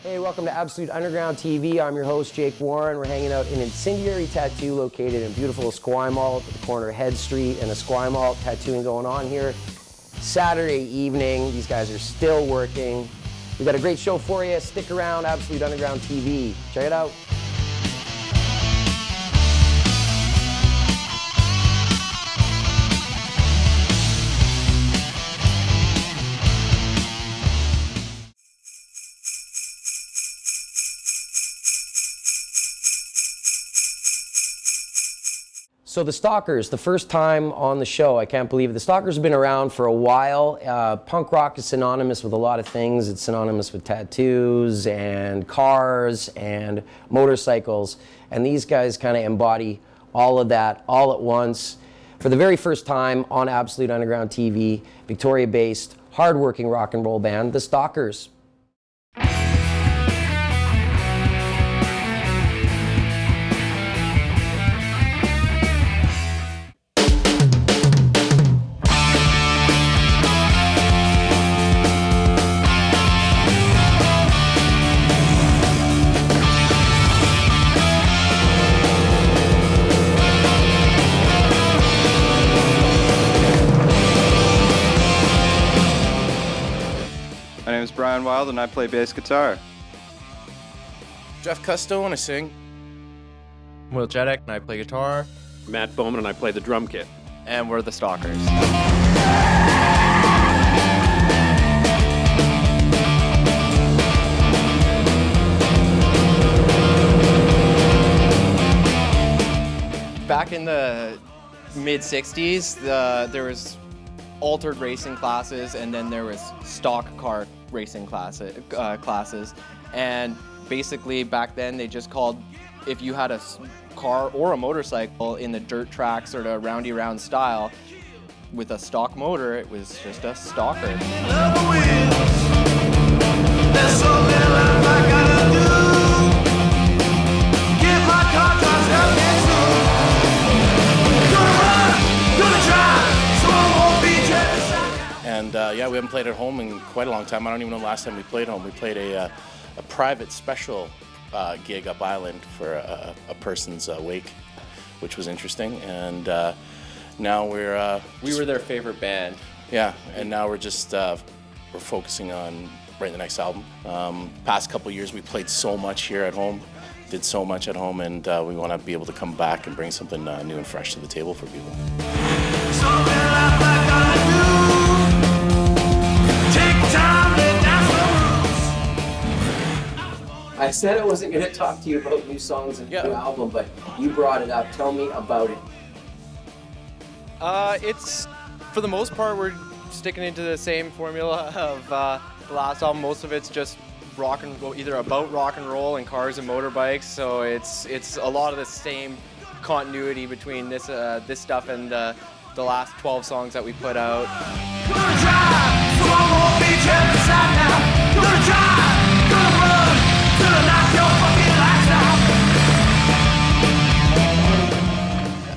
Hey, welcome to Absolute Underground TV. I'm your host, Jake Warren. We're hanging out in Incendiary Tattoo, located in beautiful Esquimalt at the corner of Head Street and Esquimalt. Tattooing going on here. Saturday evening. These guys are still working. We got a great show for you. Stick around, Absolute Underground TV. Check it out. So the Stalkers, the first time on the show, I can't believe it. The Stalkers have been around for a while. Punk rock is synonymous with a lot of things. It's synonymous with tattoos and cars and motorcycles. And these guys kind of embody all of that all at once. For the very first time on Absolute Underground TV, Victoria-based, hard-working rock and roll band, the Stalkers. My name is Brian Wild and I play bass guitar. Jeff Custo and I sing. Will Jedek and I play guitar. Matt Bowman and I play the drum kit. And we're the Stalkers. Back in the mid-60s, there was altered racing classes, and then there was stock car racing classes. And basically back then they just called, if you had a car or a motorcycle in the dirt track sort of roundy round style with a stock motor, it was just a stalker. And yeah, we haven't played at home in quite a long time. I don't even know the last time we played home. We played a private special gig up island for a person's wake, which was interesting. And now we were their favorite band. Yeah, and now we're just we're focusing on writing the next album. Past couple years we played so much here at home, did so much at home, and we want to be able to come back and bring something new and fresh to the table for people. I said I wasn't going to talk to you about new songs and new album, but you brought it up. Tell me about it. It's, for the most part, we're sticking into the same formula of the last album. Most of it's just rock and roll, either about rock and roll and cars and motorbikes. So it's a lot of the same continuity between this stuff and the last 12 songs that we put out.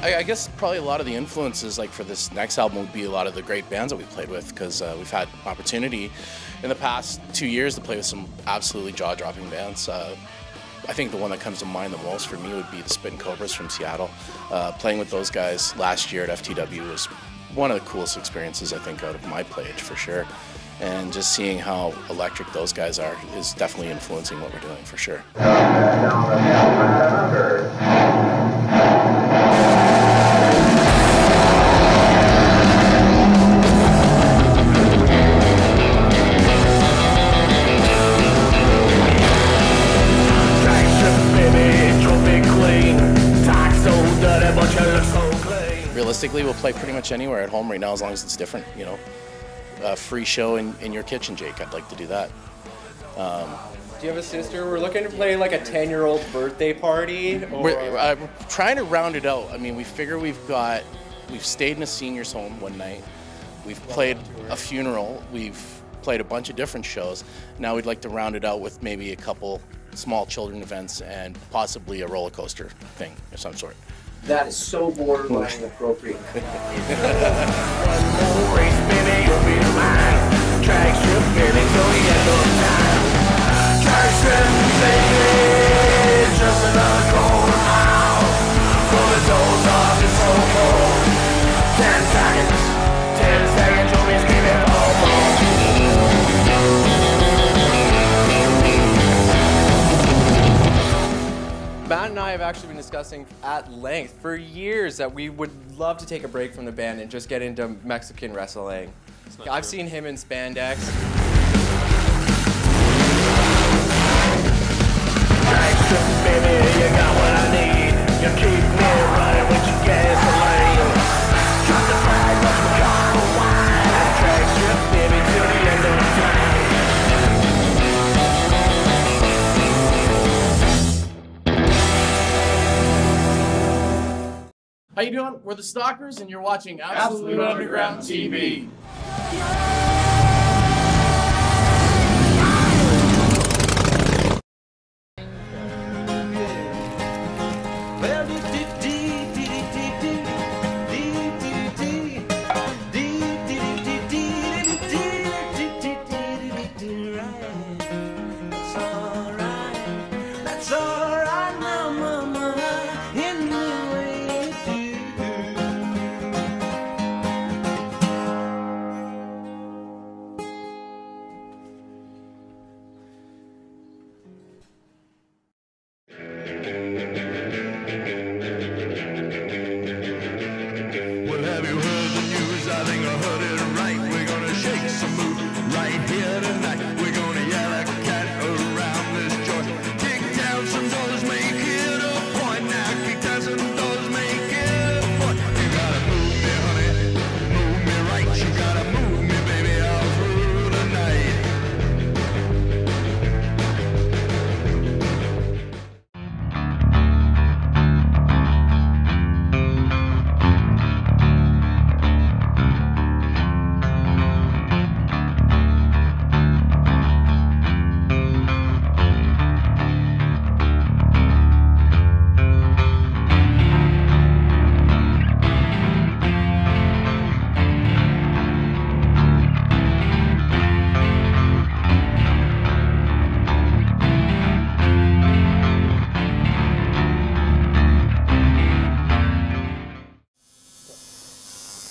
I guess probably a lot of the influences, like for this next album, would be a lot of the great bands that we played with, because we've had opportunity in the past 2 years to play with some absolutely jaw-dropping bands. I think the one that comes to mind the most for me would be the Spittin' Cobras from Seattle. Playing with those guys last year at FTW was one of the coolest experiences, I think, out of my playage for sure. And just seeing how electric those guys are is definitely influencing what we're doing for sure. Realistically, we'll play pretty much anywhere at home right now, as long as it's different, you know. A free show in your kitchen, Jake. I'd like to do that. Do you have a sister? We're looking to play like a 10-year-old birthday party. Or... We're trying to round it out. I mean, we figure we've stayed in a senior's home one night. We've played a funeral. We've played a bunch of different shows. Now we'd like to round it out with maybe a couple small children events and possibly a roller coaster thing of some sort. That is so borderline inappropriate. actually been discussing at length for years that we would love to take a break from the band and just get into Mexican wrestling. I've seen him in spandex. Baby, you got what I need. You keep me running with your gasoline. Drop the flag, let's go wide. And take you, baby, to the end of time. How you doing? We're the Stalkers, and you're watching Absolute Underground TV.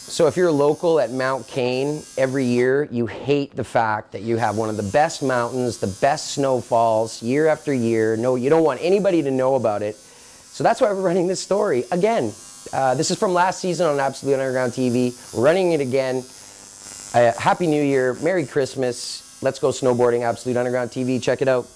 So if you're local at Mount Cain, every year you hate the fact that you have one of the best mountains, the best snowfalls year after year. No, you don't want anybody to know about it. So that's why we're running this story again. This is from last season on Absolute Underground TV. We're running it again. Happy New Year, Merry Christmas. Let's go snowboarding, Absolute Underground TV. Check it out.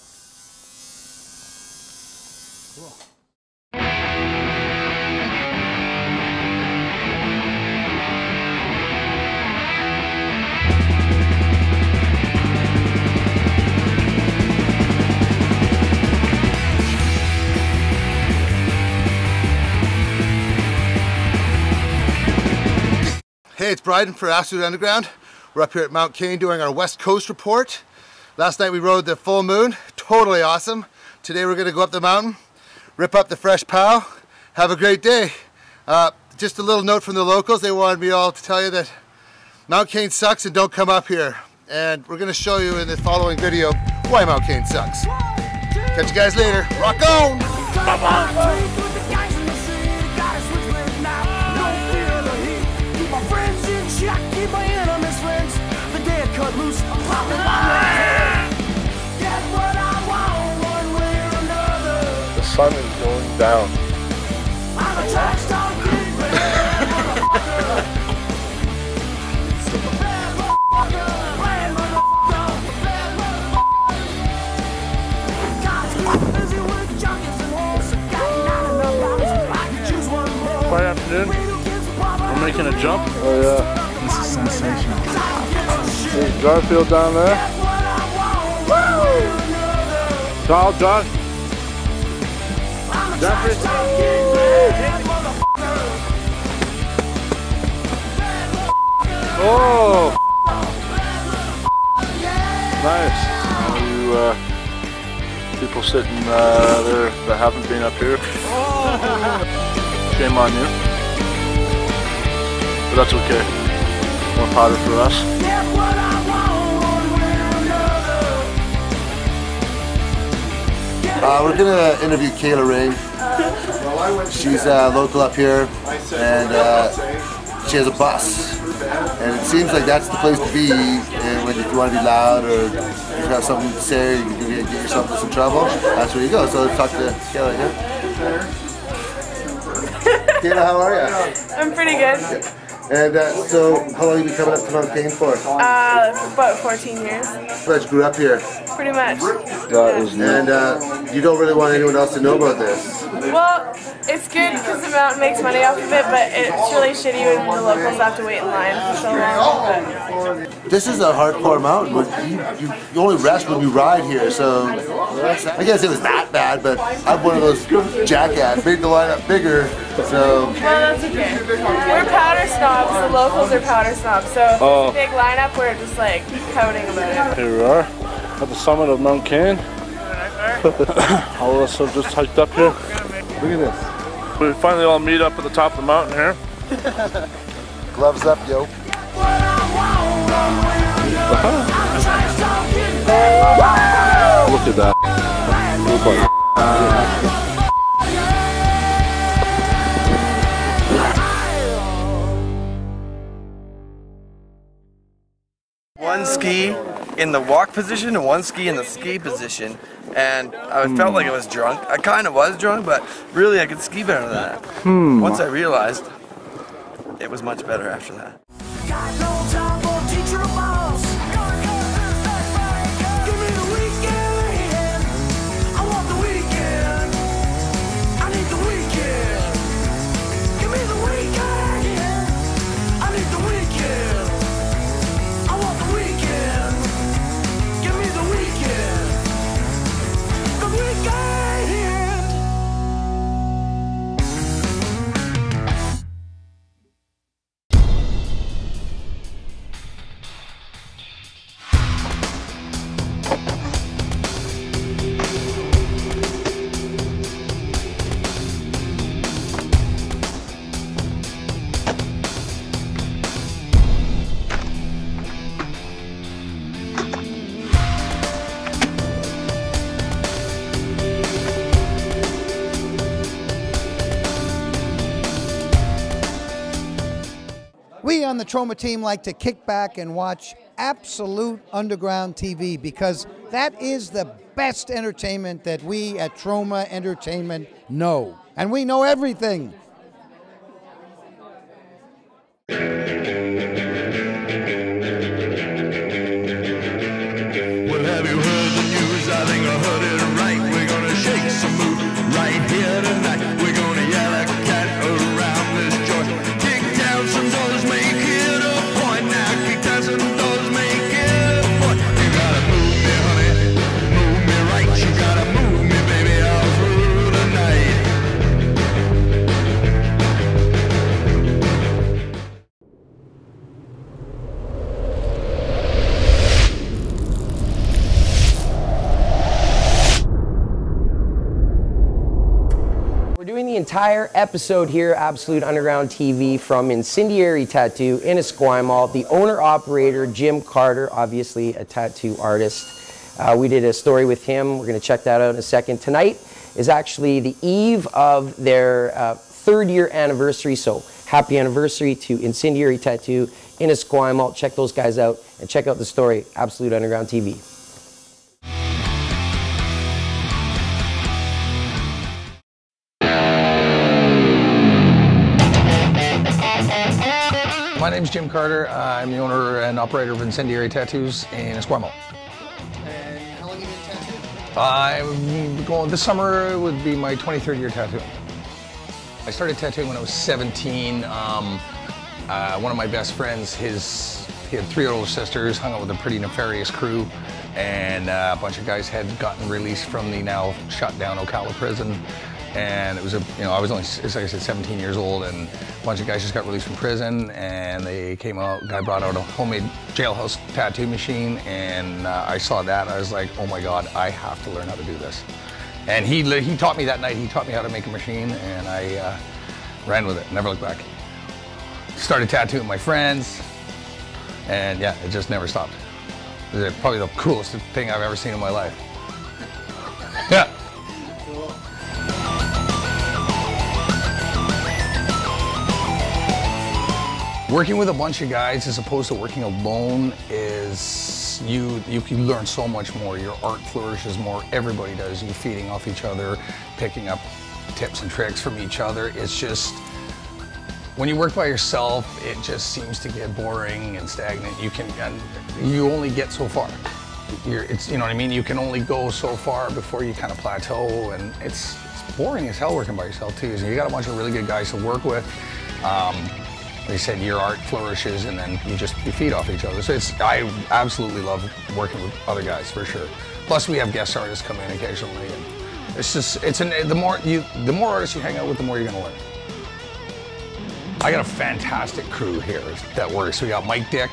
Hey, it's Bryden for Absolute Underground. We're up here at Mount Cain doing our West Coast report. Last night we rode the full moon, totally awesome. Today we're gonna go up the mountain, rip up the fresh pow, have a great day. Just a little note from the locals, they wanted me all to tell you that Mount Cain sucks and don't come up here. And we're gonna show you in the following video why Mount Cain sucks. Catch you guys later, rock on! Keep my enemies friends. The dead cut loose. I'm popping my head. Get what I want one way or another. The sun is going down. I'm a touchdown kid. Friday afternoon, we're making a jump. Oh yeah. This is sensational. There's Garfield down there. Woo! Donald, John. Jeffrey. Oh! Nice. All you people sitting there that haven't been up here. Shame on you. But that's okay. More powder for us. We're gonna interview Kayla Ray. She's local up here, and she has a bus. And it seems like that's the place to be when if you want to be loud or if you have something to say, you can get yourself in some trouble. That's where you go. So let's talk to Kayla here. Kayla, how are you? I'm pretty good. And so, how long have you been coming up to Mount Cain for? About 14 years. But you grew up here. Pretty much. And you don't really want anyone else to know about this. Well, it's good because the mountain makes money off of it, but it's really shitty when the locals have to wait in line for so long. But This is a hardcore mountain, but you only rest when you ride here, so I guess it was that bad, but I'm one of those jackasses, made the lineup bigger, so. Well, that's okay. We're powder snobs, the locals are powder snobs, so it's a big lineup, we're just like pouting about it. Here we are at the summit of Mount Cain. All of us have just hiked up here. Look at this. We finally all meet up at the top of the mountain here. Gloves up, yo. Look at that. One ski in the walk position and one ski in the ski position, and I felt like I was drunk. I kind of was drunk, but really I could ski better than that. Once I realized, it was much better after that. We on the Troma team like to kick back and watch absolute underground TV because that is the best entertainment that we at Troma Entertainment know. And we know everything. Well, have you heard the news? I think I heard it right. We're gonna shake some mood right here tonight. We're gonna yell a cat around this joint. Kick down some doors, make it a point. Now kick down some doors, make it a point. You gotta move me, honey, move me right. You gotta move me, baby, all through the night. We're doing the entire episode here, Absolute Underground TV, from Incendiary Tattoo in Esquimalt. The owner-operator, Jim Carter, obviously a tattoo artist. We did a story with him. We're going to check that out in a second. Tonight is actually the eve of their 3rd year anniversary, so happy anniversary to Incendiary Tattoo in Esquimalt. Check those guys out and check out the story, Absolute Underground TV. My name's Jim Carter. I'm the owner and operator of Incendiary Tattoos in Esquimalt. And how long have you been tattooing? I'm going, this summer would be my 23rd year tattooing. I started tattooing when I was 17. One of my best friends, he had 3 older sisters, hung out with a pretty nefarious crew, and a bunch of guys had gotten released from the now shut down Ocala prison. And it was I was only, like I said, 17 years old, and a bunch of guys just got released from prison, and they came out, guy brought out a homemade jailhouse tattoo machine, and I saw that, and I was like, oh my God, I have to learn how to do this. And he taught me that night, he taught me how to make a machine, and I ran with it, never looked back. Started tattooing my friends, and yeah, it just never stopped. It was probably the coolest thing I've ever seen in my life. Yeah. Working with a bunch of guys as opposed to working alone is, you learn so much more. Your art flourishes more. Everybody does. You feeding off each other, picking up tips and tricks from each other. It's just, when you work by yourself, it just seems to get boring and stagnant. You only get so far. You know what I mean? You can only go so far before you kind of plateau, and it's boring as hell working by yourself too. So you got a bunch of really good guys to work with. They said your art flourishes, and then you feed off each other. So I absolutely love working with other guys for sure. Plus we have guest artists come in occasionally, and the more artists you hang out with, the more you're gonna learn. I got a fantastic crew here that works. We got Mike Dick,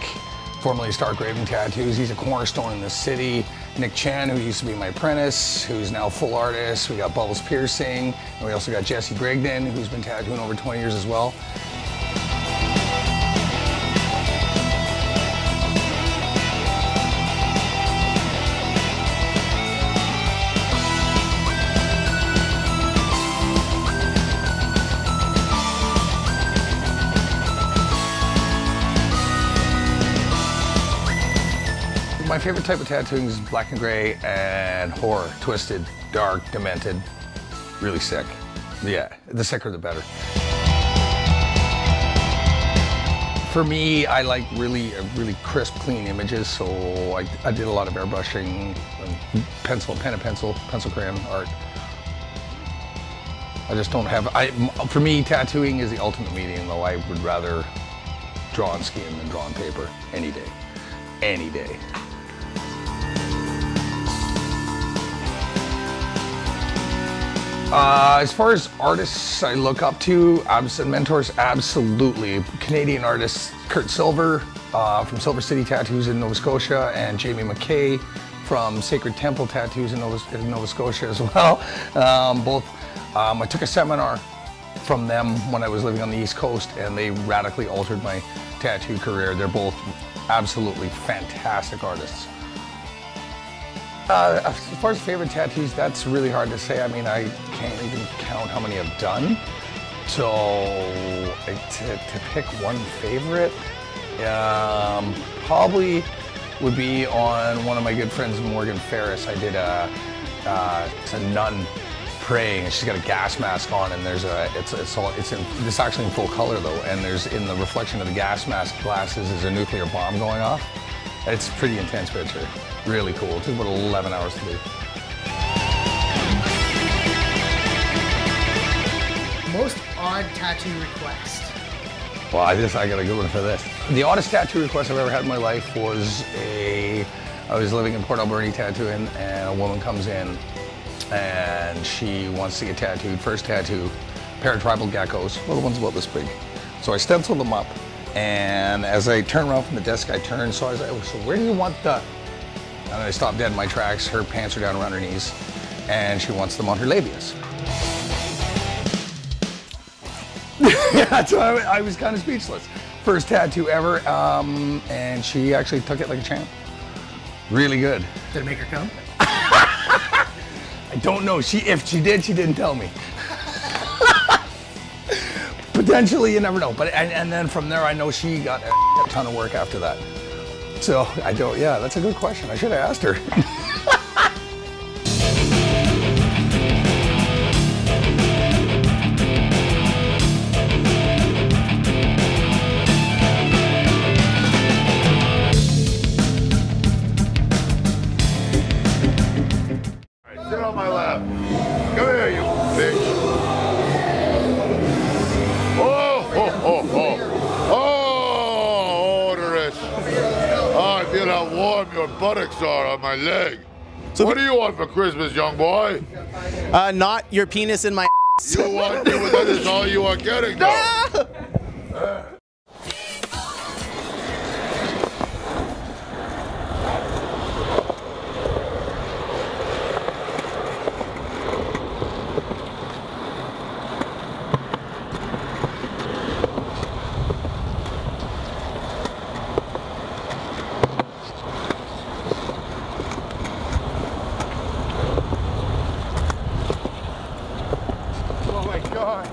formerly Stark Raven Tattoos. He's a cornerstone in the city. Nick Chan, who used to be my apprentice, who's now full artist. We got Bubbles Piercing, and we also got Jesse Brigden, who's been tattooing over 20 years as well. My favorite type of tattooing is black and gray and horror. Twisted, dark, demented, really sick. Yeah, the sicker the better. For me, I like really crisp, clean images, so I did a lot of airbrushing, pen and pencil crayon art. I just don't have, for me, tattooing is the ultimate medium, though. I would rather draw on skin than draw on paper any day. Any day. As far as artists I look up to, mentors, absolutely. Canadian artists, Kurt Silver from Silver City Tattoos in Nova Scotia, and Jamie McKay from Sacred Temple Tattoos in Nova Scotia as well. I took a seminar from them when I was living on the East Coast, and they radically altered my tattoo career. They're both absolutely fantastic artists. As far as favorite tattoos, that's really hard to say. I mean, I can't even count how many I've done. So to pick one favorite, probably would be on one of my good friends, Morgan Ferris. I did it's a nun praying, and she's got a gas mask on, and there's it's actually in full color though, and there's in the reflection of the gas mask glasses is a nuclear bomb going off. It's a pretty intense picture. Really cool. It took about 11 hours to do. Most odd tattoo request. Well, I got a good one for this. The oddest tattoo request I've ever had in my life was I was living in Port Alberni tattooing, and a woman comes in and she wants to get tattooed. First tattoo, a pair of tribal geckos, little ones about this big. So I stenciled them up, and as I turn around from the desk, I turn, so I was like, oh, so where do you want the... And I stopped dead in my tracks. Her pants are down around her knees, and she wants them on her labias. Yeah, so I was kind of speechless. First tattoo ever, and she actually took it like a champ. Really good. Did it make her come? I don't know. If she did, she didn't tell me. Potentially, you never know. But and then from there, I know she got a ton of work after that. So yeah, that's a good question. I should have asked her. Sit on my lap. Come here, you bitch. I feel how warm your buttocks are on my leg. So what do you want for Christmas, young boy? Not your penis in my ass. You want me, but that is all you are getting, though. Oh my God.